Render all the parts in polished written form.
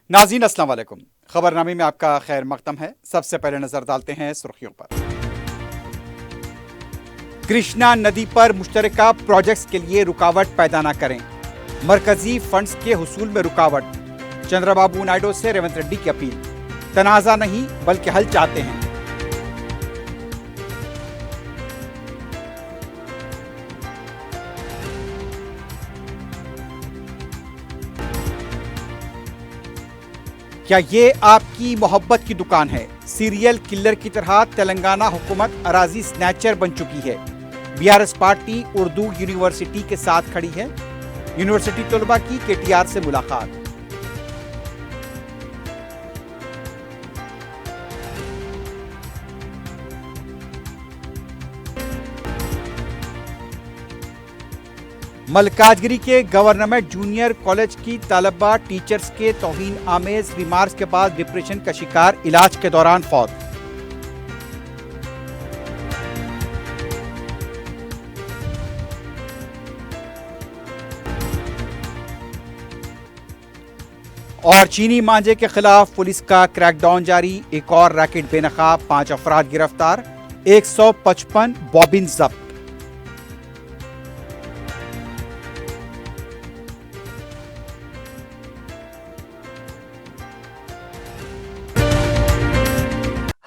ناظرین السلام علیکم، خبر نامے میں آپ کا خیر مقدم ہے۔ سب سے پہلے نظر ڈالتے ہیں سرخیوں پر۔ کرشنا ندی پر مشترکہ پروجیکٹس کے لیے رکاوٹ پیدا نہ کریں، مرکزی فنڈز کے حصول میں رکاوٹ۔ چندرا بابو نائیڈو سے ریونت ریڈی کی اپیل، تنازع نہیں بلکہ حل چاہتے ہیں۔ کیا یہ آپ کی محبت کی دکان ہے؟ سیریل کلر کی طرح تلنگانہ حکومت اراضی سنیچر بن چکی ہے۔ B R S party Urdu university کے ساتھ کھڑی ہے۔ یونیورسٹی طلبہ کی کے ٹی آر سے ملاقات۔ ملکاجگری کے گورنمنٹ جونیئر کالج کی طالبہ ٹیچرز کے توہین آمیز ریمارکس کے بعد ڈپریشن کا شکار، علاج کے دوران فوت۔ اور چینی مانجے کے خلاف پولیس کا کریک ڈاؤن جاری، ایک اور ریکٹ بے نقاب، 5 افراد گرفتار، 155 بوبن ضبط۔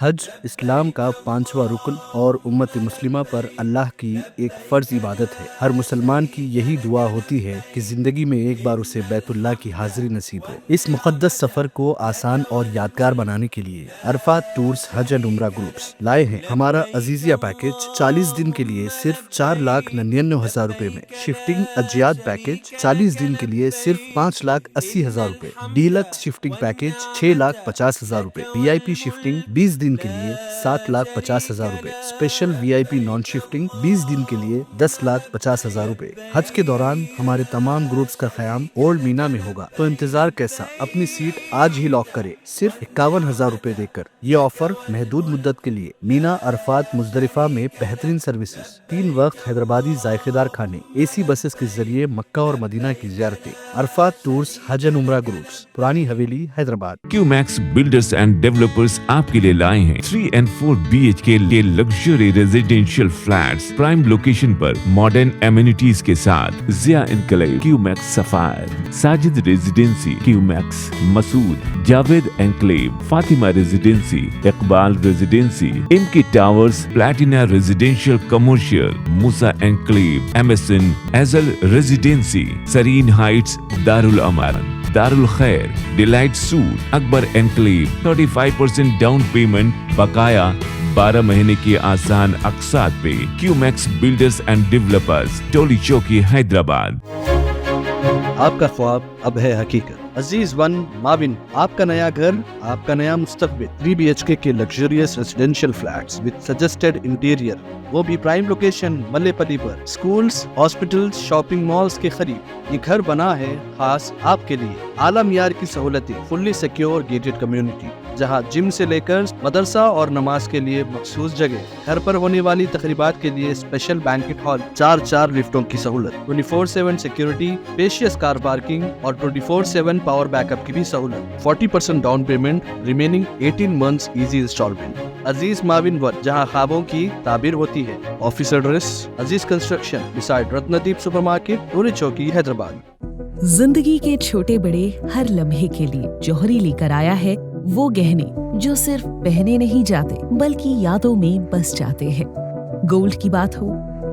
حج اسلام کا 5واں رکن اور امت مسلمہ پر اللہ کی ایک فرض عبادت ہے۔ ہر مسلمان کی یہی دعا ہوتی ہے کہ زندگی میں ایک بار اسے بیت اللہ کی حاضری نصیب ہو۔ اس مقدس سفر کو آسان اور یادگار بنانے کے لیے Arafat tours Hajj and Umrah groups لائے ہیں ہمارا عزیزیہ پیکج 40 دن کے لیے صرف 4,99,000 روپے میں، شفٹنگ اجیاد پیکج 40 دن کے لیے صرف 5,80,000 روپے، ڈیلکس شفٹنگ پیکج 6,50,000 روپے، وی آئی پی شفٹنگ 20 دن کے لیے 7,50,000 روپے، اسپیشل وی آئی پی نان شفٹنگ 20 دن کے لیے 10,50,000 روپے۔ حج کے دوران ہمارے تمام گروپس کا قیام اولڈ مینا میں ہوگا، تو انتظار کیسا؟ اپنی سیٹ آج ہی لاک کرے صرف 51,000 روپے دے کر۔ یہ آفر محدود مدت کے لیے۔ مینا، عرفات، مزدلفہ میں بہترین سروسز، 3 وقت حیدرآبادی ذائقے دار کھانے، اے سی بسز کے ذریعے مکہ اور مدینہ کی زیارتیں۔ Arafat tours Hajj and Umrah groups, Purani Haveli, Hyderabad. QMax builders and developers آپ کے لیے لائے ہیں 3 and 4 BHK کے luxury residential flats, prime location پر ماڈرن ایمینٹیز کے ساتھ۔ Zia enclave, QMax sapphire, Sajid residency, QMax Masood, Javed enclave, Fatima residency, Iqbal residency, MK towers, Platina residential commercial, Musa enclave, MSN ایزل residency, serene heights, Darulaman, Darulkhair, delight suite, Akbar enclave, 35% down payment, بقایا 12 مہینے کی آسان اقساط پہ۔ QMax بلڈرز اینڈ ڈیولپرز، ٹولی چوکی، حیدرآباد۔ آپ کا خواب اب ہے حقیقت۔ عزیز ون ماون، آپ کا نیا گھر، آپ کا نیا مستقبل۔ 3 BHK کے luxurious residential flats with suggested interior, وہ بھی پرائم لوکیشن ملے پلی پر، سکولز، ہاسپٹلز، شاپنگ مالز کے قریب۔ یہ گھر بنا ہے خاص آپ کے لیے۔ اعلیٰ معیار کی سہولتیں، فلی سیکیور گیٹڈ کمیونٹی، جہاں جم سے لے کر مدرسہ اور نماز کے لیے مخصوص جگہ، گھر پر ہونے والی تقریبات کے لیے اسپیشل بینکٹ ہال، 4 لفٹوں کی سہولت، 24/7 سیکیورٹی، اسپیشیس کار پارکنگ اور 24/7 پاور بیک اپ کی بھی سہولت۔ 40% down payment, remaining 18 months easy instalment. Aziz ماون ون، جہاں خوابوں کی تعبیر ہوتی ہے۔ Office address Aziz construction, beside Ratandeep super market, Toli Chowki, Hyderabad. زندگی کے چھوٹے بڑے ہر لمحے کے لیے جوہری لے کر آیا ہے وہ گہنے جو صرف پہنے نہیں جاتے بلکہ یادوں میں بس جاتے ہیں۔ گولڈ کی بات ہو،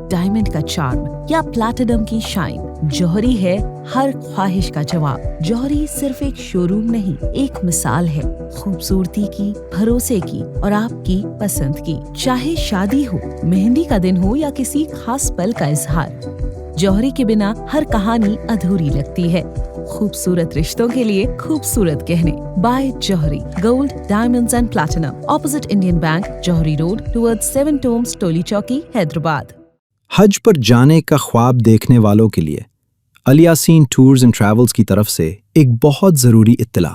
ڈائمنڈ کا چارم یا پلاٹینم کی شائن، جوہری ہے ہر خواہش کا جواب۔ جوہری صرف ایک شو روم نہیں، ایک مثال ہے خوبصورتی کی، بھروسے کی اور آپ کی پسند کی۔ چاہے شادی ہو، مہندی کا دن ہو یا کسی خاص پل کا اظہار، جوہری کے بنا ہر کہانی ادھوری لگتی ہے۔ خوبصورت رشتوں کے لیے خوبصورت گہنے، بائے جوہری، gold, diamonds and platinum, opposite Indian bank, جوہری روڈ، ٹورڈ 7 ٹومز، ٹولی چوکی، حیدرآباد۔ حج پر جانے کا خواب دیکھنے والوں کے لیے الیاسین ٹورز اینڈ ٹریولز کی طرف سے ایک بہت ضروری اطلاع۔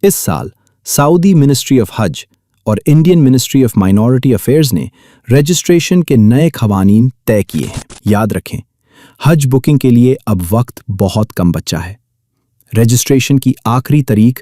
اس سال سعودی منسٹری آف حج اور Indian ministry of minority affairs نے رجسٹریشن کے نئے قوانین طے کیے ہیں۔ یاد رکھیں، حج بکنگ کے لیے اب وقت بہت کم بچا ہے۔ رجسٹریشن کی آخری تاریخ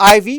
IV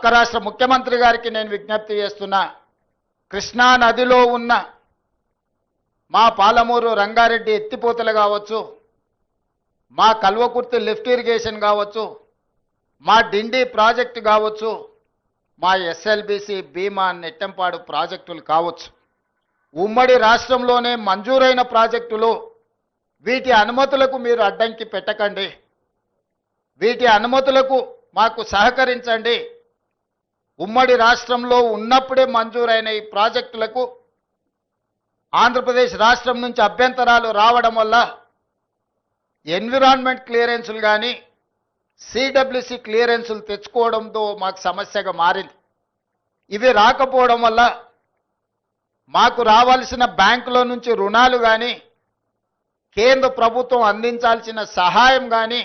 రాష్ట్ర ముఖ్యమంత్రి గారికి నేను విజ్ఞప్తి చేస్తున్నా, కృష్ణా నదిలో ఉన్న మా పాలమూరు రంగారెడ్డి ఎత్తిపోతలు కావచ్చు, మా కల్వకుర్తి లిఫ్ట్ ఇరిగేషన్ కావచ్చు, మా డిండి ప్రాజెక్టు కావచ్చు, మా SLBC భీమా నెట్టంపాడు ప్రాజెక్టులు కావచ్చు, ఉమ్మడి రాష్ట్రంలోనే మంజూరైన ప్రాజెక్టులు, వీటి అనుమతులకు మీరు అడ్డంకి పెట్టకండి, వీటి అనుమతులకు మాకు సహకరించండి। ఉమ్మడి రాష్ట్రంలో ఉన్నప్పుడే మంజూరైన ఈ ప్రాజెక్టులకు ఆంధ్రప్రదేశ్ రాష్ట్రం నుంచి అభ్యంతరాలు రావడం వల్ల ఎన్విరాన్మెంట్ క్లియరెన్సులు కానీ CWC క్లియరెన్సులు తెచ్చుకోవడంతో మాకు సమస్యగా మారింది। ఇవి రాకపోవడం వల్ల మాకు రావాల్సిన బ్యాంకుల నుంచి రుణాలు కానీ కేంద్ర ప్రభుత్వం అందించాల్సిన సహాయం కానీ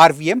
RVM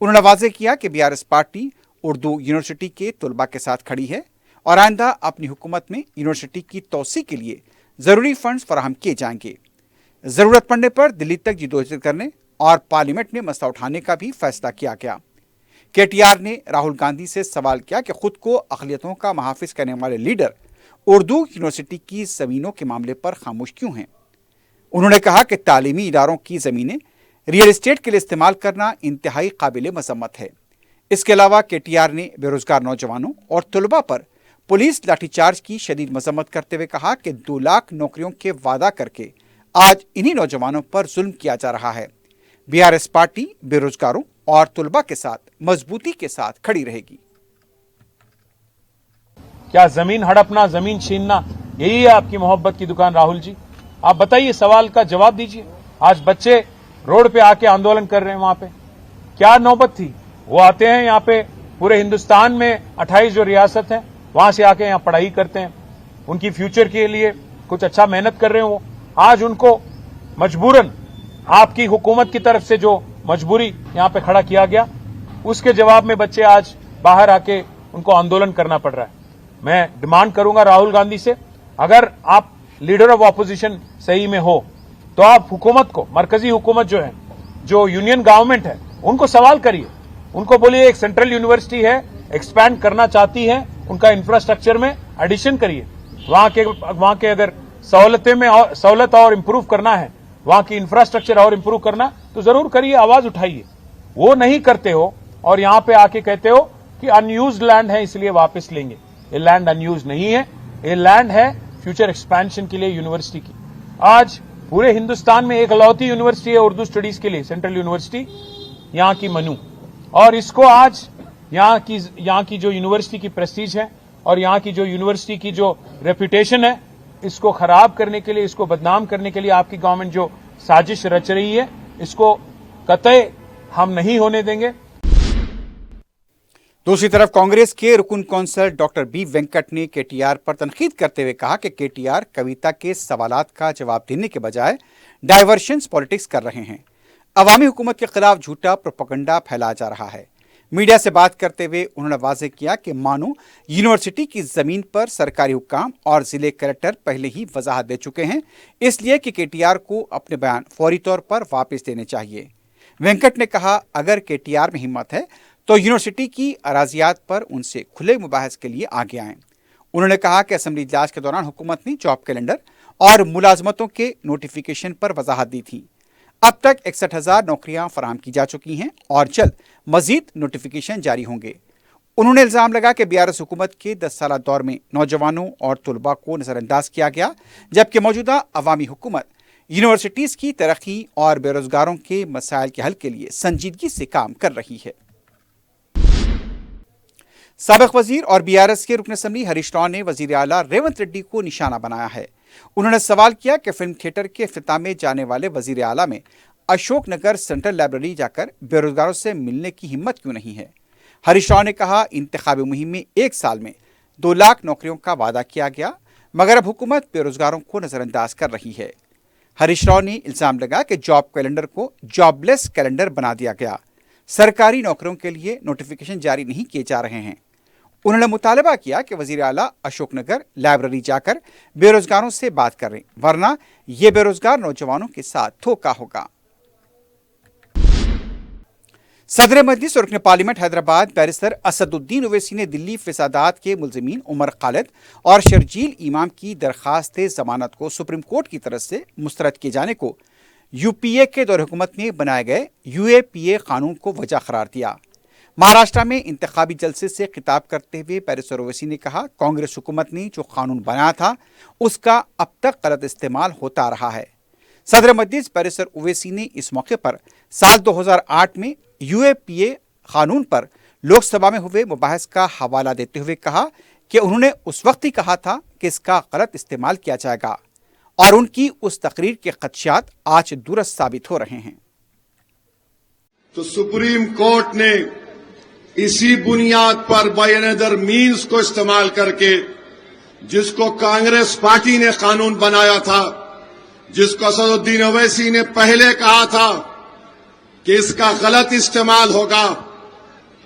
انہوں نے واضح کیا کہ BRS پارٹی اردو یونیورسٹی کے طلباء کے ساتھ کھڑی ہے اور آئندہ اپنی حکومت میں یونیورسٹی کی توسیع کے لیے ضروری فنڈز فراہم کیے جائیں گے. ضرورت پڑنے پر دلی تک جدوجہد کرنے اور پارلیمنٹ میں مسئلہ اٹھانے کا بھی فیصلہ کیا گیا. KTR نے راہل گاندھی سے سوال کیا کہ خود کو اقلیتوں کا محافظ کرنے والے لیڈر اردو یونیورسٹی کی زمینوں کے معاملے پر خاموش کیوں ہیں. انہوں نے کہا کہ تعلیمی اداروں کی زمینیں ریئل اسٹیٹ کے لیے استعمال کرنا انتہائی قابل مذمت ہے. اس کے علاوہ KTR نے بے روزگار نوجوانوں اور طلباء پر پولیس لاٹھی چارج کی شدید مذمت کرتے ہوئے کہا کہ 2 لاکھ نوکریوں کے وعدہ کر کے آج انہی نوجوانوں پر ظلم کیا جا رہا ہے. BRS پارٹی بے روزگاروں اور طلباء کے ساتھ مضبوطی کے ساتھ کھڑی رہے گی. کیا زمین ہڑپنا، زمین چھیننا یہی ہے آپ کی محبت کی دکان راہل جی؟ آپ بتائیے، سوال کا جواب دیجیے. آج بچے روڈ پہ آ کے آندولن کر رہے ہیں. وہاں پہ کیا نوبت تھی؟ وہ آتے ہیں یہاں پہ، پورے ہندوستان میں 28 جو ریاست ہیں وہاں سے آ کے یہاں پڑھائی کرتے ہیں، ان کی فیوچر کے لیے کچھ اچھا محنت کر رہے ہیں. وہ آج ان کو مجبوراً آپ کی حکومت کی طرف سے جو مجبوری یہاں پہ کھڑا کیا گیا، اس کے جواب میں بچے آج باہر آ کے ان کو آندولن کرنا پڑ رہا ہے. میں ڈیمانڈ کروں گا راہل گاندھی سے، اگر آپ لیڈر آف اپوزیشن صحیح میں ہو تو آپ حکومت کو، مرکزی حکومت جو ہے، جو یونین گورنمنٹ ہے، ان کو سوال کریے. ان کو بولیے ایک سینٹرل یونیورسٹی ہے، ایکسپینڈ کرنا چاہتی ہے، ان کا انفراسٹرکچر میں ایڈیشن کریے. وہاں کے اگر سہولت اور امپروو کرنا ہے، وہاں کی انفراسٹرکچر اور امپروو کرنا تو ضرور کریے، آواز اٹھائیے. وہ نہیں کرتے ہو اور یہاں پہ آ کے کہتے ہو کہ ان یوزڈ لینڈ ہے اس لیے واپس لیں گے. یہ لینڈ ان یوز نہیں ہے، یہ لینڈ ہے فیوچر ایکسپینشن کے لیے یونیورسٹی کی. آج پورے ہندوستان میں ایک لوتی یونیورسٹی ہے اردو اسٹڈیز کے لیے، سینٹرل یونیورسٹی یہاں کی منو. اور اس کو آج یہاں کی جو یونیورسٹی کی پریسٹیج ہے اور یہاں کی جو یونیورسٹی کی جو ریپوٹیشن ہے، اس کو خراب کرنے کے لیے، اس کو بدنام کرنے کے لیے آپ کی گورنمنٹ جو سازش رچ رہی ہے، اس کو قطعی ہم نہیں ہونے دیں گے. دوسری طرف کانگریس کے رکن کونسل ڈاکٹر بی وینکٹ نے KTR پر تنقید کرتے ہوئے کہا کہ KTR کویتا کے سوالات کا جواب دینے کے بجائے ڈائیورشنز پالیٹکس کر رہے ہیں. عوامی حکومت کے خلاف جھوٹا پروپیگنڈا پھیلایا جا رہا ہے. میڈیا سے بات کرتے ہوئے انہوں نے واضح کیا کہ مانو یونیورسٹی کی زمین پر سرکاری حکام اور ضلع کلکٹر پہلے ہی وضاحت دے چکے ہیں، اس لیے کہ KTR کو اپنے بیان فوری طور پر واپس لینے چاہیے. وینکٹ نے کہا اگر KTR میں ہمت ہے تو یونیورسٹی کی اراضیات پر ان سے کھلے مباحث کے لیے آگے آئیں. انہوں نے کہا کہ اسمبلی اجلاس کے دوران حکومت نے جاب کیلنڈر اور ملازمتوں کے نوٹیفیکیشن پر وضاحت دی تھی. اب تک 61,000 نوکریاں فراہم کی جا چکی ہیں اور جلد مزید نوٹیفیکیشن جاری ہوں گے. انہوں نے الزام لگا کہ BRS حکومت کے 10 سالہ دور میں نوجوانوں اور طلباء کو نظر انداز کیا گیا، جبکہ موجودہ عوامی حکومت یونیورسٹیز کی ترقی اور بے روزگاروں کے مسائل کے حل کے لیے سنجیدگی سے کام کر رہی ہے. سابق وزیر اور BRS کے رکن اسمبلی ہریش راؤ نے وزیر اعلیٰ ریونت ریڈی کو نشانہ بنایا ہے. انہوں نے سوال کیا کہ فلم تھیٹر کے افتتاح میں جانے والے وزیر اعلیٰ میں اشوک نگر سینٹرل لائبریری جا کر بے روزگاروں سے ملنے کی ہمت کیوں نہیں ہے. ہریش راؤ نے کہا انتخابی مہم میں 1 سال میں 2 لاکھ نوکریوں کا وعدہ کیا گیا، مگر اب حکومت بے روزگاروں کو نظر انداز کر رہی ہے. ہریش راؤ نے الزام لگا کہ جاب کیلنڈر کو جاب لیس کیلنڈر بنا دیا گیا، سرکاری نوکریوں کے لیے نوٹیفیکیشن جاری نہیں کیے جا رہے ہیں. انہوں نے مطالبہ کیا کہ وزیر اعلیٰ اشوک نگر لائبریری جا کر بے روزگاروں سے بات کریں، ورنہ یہ بے روزگار نوجوانوں کے ساتھ دھوکہ ہوگا. صدر مجلس اور رکن پارلیمنٹ حیدرآباد بیرسٹر اسد الدین اویسی نے دلی فسادات کے ملزمین عمر خالد اور شرجیل امام کی درخواست ضمانت کو سپریم کورٹ کی طرف سے مسترد کیے جانے کو UPA کے دور حکومت میں بنائے گئے UAPA قانون کو وجہ قرار دیا. مہاراشٹر میں انتخابی جلسے سے خطاب کرتے ہوئے بیرسٹر اویسی نے کہا کانگریس حکومت نے جو قانون بنایا تھا اس کا اب تک غلط استعمال ہوتا رہا ہے. صدر مجلس بیرسٹر اویسی نے اس موقع پر سال 2008 میں UAPA قانون پر لوک سبھا میں ہوئے مباحث کا حوالہ دیتے ہوئے کہا کہ انہوں نے اس وقت ہی کہا تھا کہ اس کا غلط استعمال کیا جائے گا اور ان کی اس تقریر کے خدشات آج درست ثابت ہو رہے ہیں. تو سپریم کورٹ نے اسی بنیاد پر بائی انیدر مینز کو استعمال کر کے جس کو کانگریس پارٹی نے قانون بنایا تھا، جس کو اسد الدین اویسی نے پہلے کہا تھا کہ اس کا غلط استعمال ہوگا،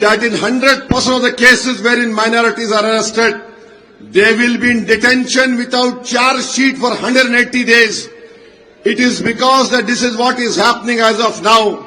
that in 100% of the cases wherein minorities are arrested, they will be in detention without charge sheet for 180 days. It is because that this is what is happening as of now.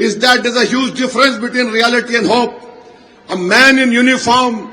is that there's a huge difference between reality and hope. A man in uniform,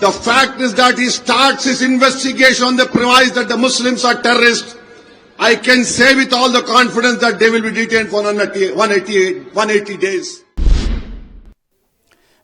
the fact is that he starts his investigation on the premise that the Muslims are terrorists. I can say with all the confidence that they will be detained for 180 days.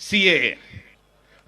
CAA,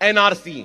NRC।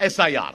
SIR।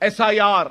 SIR,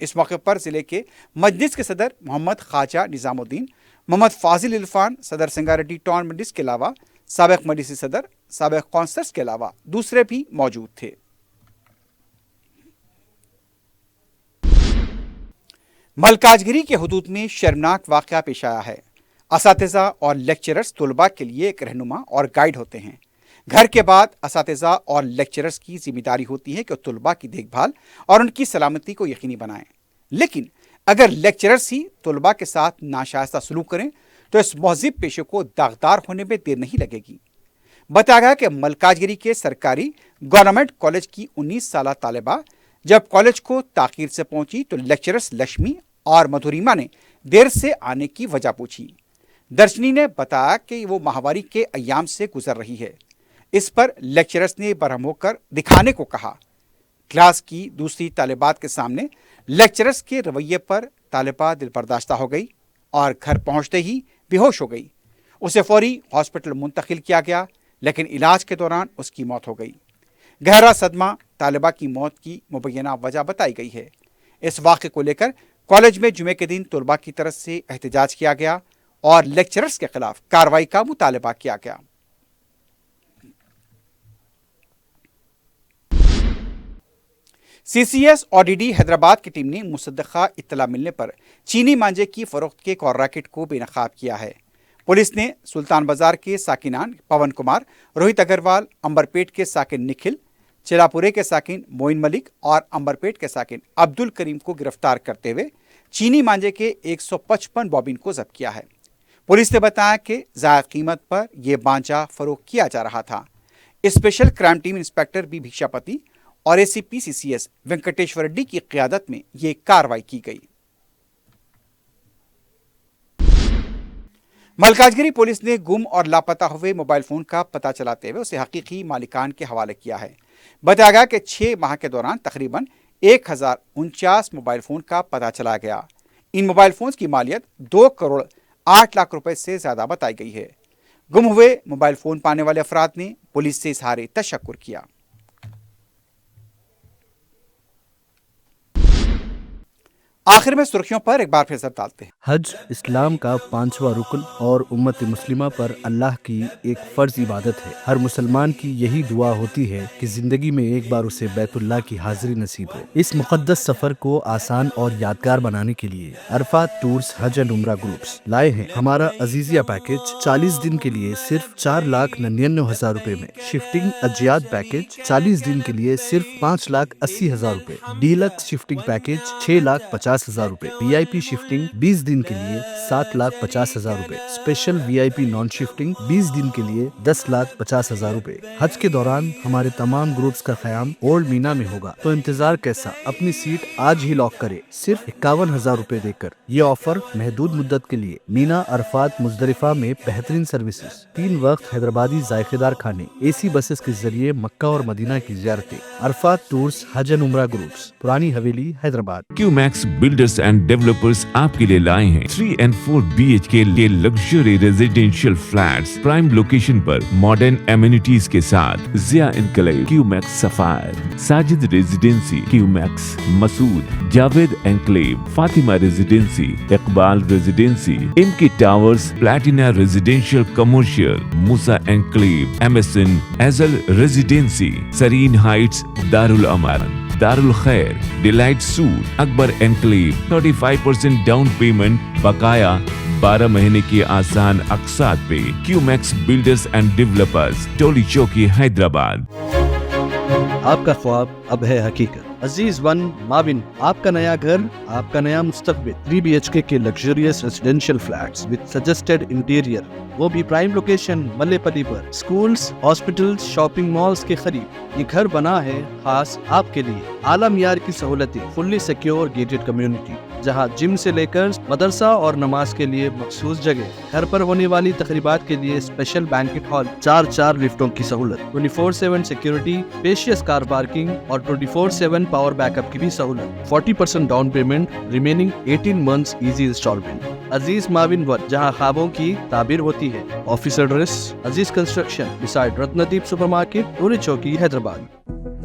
اس موقع پر ضلع کے مجلس کے صدر محمد خواجہ نظام الدین، محمد فاضل عرفان، صدر Sangareddy town مجلس کے علاوہ سابق مجلسی صدر، سابق کونسلرز کے علاوہ دوسرے بھی موجود تھے۔ ملکاجگیری کے حدود میں شرمناک واقعہ پیش آیا ہے۔ اساتذہ اور لیکچررز طلباء کے لیے ایک رہنما اور گائیڈ ہوتے ہیں۔ گھر کے بعد اساتذہ اور لیکچررز کی ذمہ داری ہوتی ہے کہ وہ طلباء کی دیکھ بھال اور ان کی سلامتی کو یقینی بنائیں، لیکن اگر لیکچررز ہی طلباء کے ساتھ ناشائستہ سلوک کریں تو اس مہذب پیشے کو داغدار ہونے میں دیر نہیں لگے گی۔ بتایا گیا کہ ملکاجگیری کے سرکاری گورنمنٹ کالج کی 19 سالہ طالبہ جب کالج کو تاخیر سے پہنچی تو لیکچررز لکشمی اور مدھوریما نے دیر سے آنے کی وجہ پوچھی۔ درشنی نے بتایا کہ وہ ماہواری کے ایام سے گزر رہی ہے۔ اس پر لیکچررز نے برہم ہو کر دکھانے کو کہا۔ کلاس کی دوسری طالبات کے سامنے لیکچررز کے رویے پر طالبہ دل برداشتہ ہو گئی اور گھر پہنچتے ہی بے ہوش ہو گئی۔ اسے فوری ہاسپٹل منتقل کیا گیا، لیکن علاج کے دوران اس کی موت ہو گئی۔ گہرا صدمہ طالبہ کی موت کی مبینہ وجہ بتائی گئی ہے۔ اس واقعے کو لے کر کالج میں جمعے کے دن طلباء کی طرف سے احتجاج کیا گیا اور لیکچررز کے خلاف کارروائی کا مطالبہ کیا گیا۔ CCS اور DD حیدرآباد کی ٹیم نے مصدقہ اطلاع ملنے پر چینی مانجے کی فروخت کے کال ریکٹ کو بے نقاب کیا ہے۔ پولیس نے سلطان بازار کے ساکنان پون کمار، روہت اگروال، امبرپیٹ کے ساکن نکھل، چلاپورے کے ساکن موئن ملک اور امبرپیٹ کے ساکن عبد الکریم کو گرفتار کرتے ہوئے چینی مانجے کے 155 بوبین کو ضبط کیا ہے۔ پولیس نے بتایا کہ زائد قیمت پر یہ بانجا فروخت کیا جا رہا تھا۔ Special crime team inspector B Bhikshapathi اور ACP CCS وینکٹیشور ریڈی کی قیادت میں یہ کارروائی کی گئی۔ ملکاجگیری پولیس نے گم اور لاپتہ ہوئے موبائل فون کا پتہ چلاتے ہوئے اسے حقیقی مالکان کے حوالے کیا ہے۔ بتایا گیا کہ 6 ماہ کے دوران تقریباً 1049 موبائل فون کا پتہ چلا گیا۔ ان موبائل فونز کی مالیت 2 کروڑ 8 لاکھ روپے سے زیادہ بتائی گئی ہے۔ گم ہوئے موبائل فون پانے والے افراد نے پولیس سے اظہار تشکر کیا۔ آخر میں سرخیوں پر ایک بار پھر نظر ڈالتے ہیں۔ حج اسلام کا 5واں رکن اور امت مسلمہ پر اللہ کی ایک فرض عبادت ہے۔ ہر مسلمان کی یہی دعا ہوتی ہے کہ زندگی میں ایک بار اسے بیت اللہ کی حاضری نصیب ہو۔ اس مقدس سفر کو آسان اور یادگار بنانے کے لیے Arafat tours Hajj and Umrah groups لائے ہیں ہمارا عزیزیہ پیکج 40 دن کے لیے صرف 4,99,000 روپے میں، شفٹنگ اجیاد پیکج 40 دن کے لیے صرف 5,80,000 روپے، ڈیلکس شفٹنگ پیکج 6,50,000 روپے، VIP شفٹنگ 20 دن کے لیے 7,50,000 روپے، اسپیشل VIP نان شفٹنگ 20 دن کے لیے 10,50,000 روپے۔ حج کے دوران ہمارے تمام گروپس کا قیام اولڈ مینا میں ہوگا، تو انتظار کیسا؟ اپنی سیٹ آج ہی لاک کرے صرف 51,000 روپے دے کر۔ یہ آفر محدود مدت کے لیے۔ مینا، عرفات، مزدلفہ میں بہترین سروسز، 3 وقت حیدرآبادی ذائقے دار کھانے، AC بسز کے ذریعے مکہ اور مدینہ کی زیارتیں۔ Arafat tours Hajj and Umrah groups, Purani Haveli, Hyderabad. QMax builders and developers آپ کے لیے لائے ہیں 3 and 4 BHK کے luxury residential flats prime location پر ماڈرن ایمینٹیز کے ساتھ۔ Zia enclave, QMax sapphire, Sajid residency, QMax Masood, Javed enclave, Fatima residency, Iqbal residency, MK towers, Platina residential commercial, Musa enclave, MSN ایزل residency, serene heights, Darulaman, Darulkhair, delight suite, Akbar enclave, 35% down payment, بقایا 12 مہینے کی آسان اقساط پہ۔ QMax بلڈرز اینڈ ڈیولپرز، ٹولی چوکی، حیدرآباد۔ آپ کا خواب اب ہے حقیقت۔ عزیز ون ماون، آپ کا نیا گھر، آپ کا نیا مستقبل۔ 3 BHK کے luxurious residential flats with suggested interior, وہ بھی پرائم لوکیشن ملے پلی پر، سکولز، ہاسپٹلز، شاپنگ مالز کے قریب۔ یہ گھر بنا ہے خاص آپ کے لیے۔ اعلیٰ معیار کی سہولتیں، فلی سیکیور گیٹڈ کمیونٹی، جہاں جم سے لے کر مدرسہ اور نماز کے لیے مخصوص جگہ، گھر پر ہونے والی تقریبات کے لیے اسپیشل بینکٹ ہال، 4 لفٹوں کی سہولت، 24/7 سیکیورٹی، اسپیشیس کار پارکنگ اور 24/7 پاور بیک اپ کی بھی سہولت۔ 40% down payment, remaining 18 months easy instalment. Aziz ماون ون، جہاں خوابوں کی تعبیر ہوتی ہے۔ Office address: Aziz construction, beside Ratandeep super market, Toli Chowki, Hyderabad.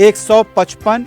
155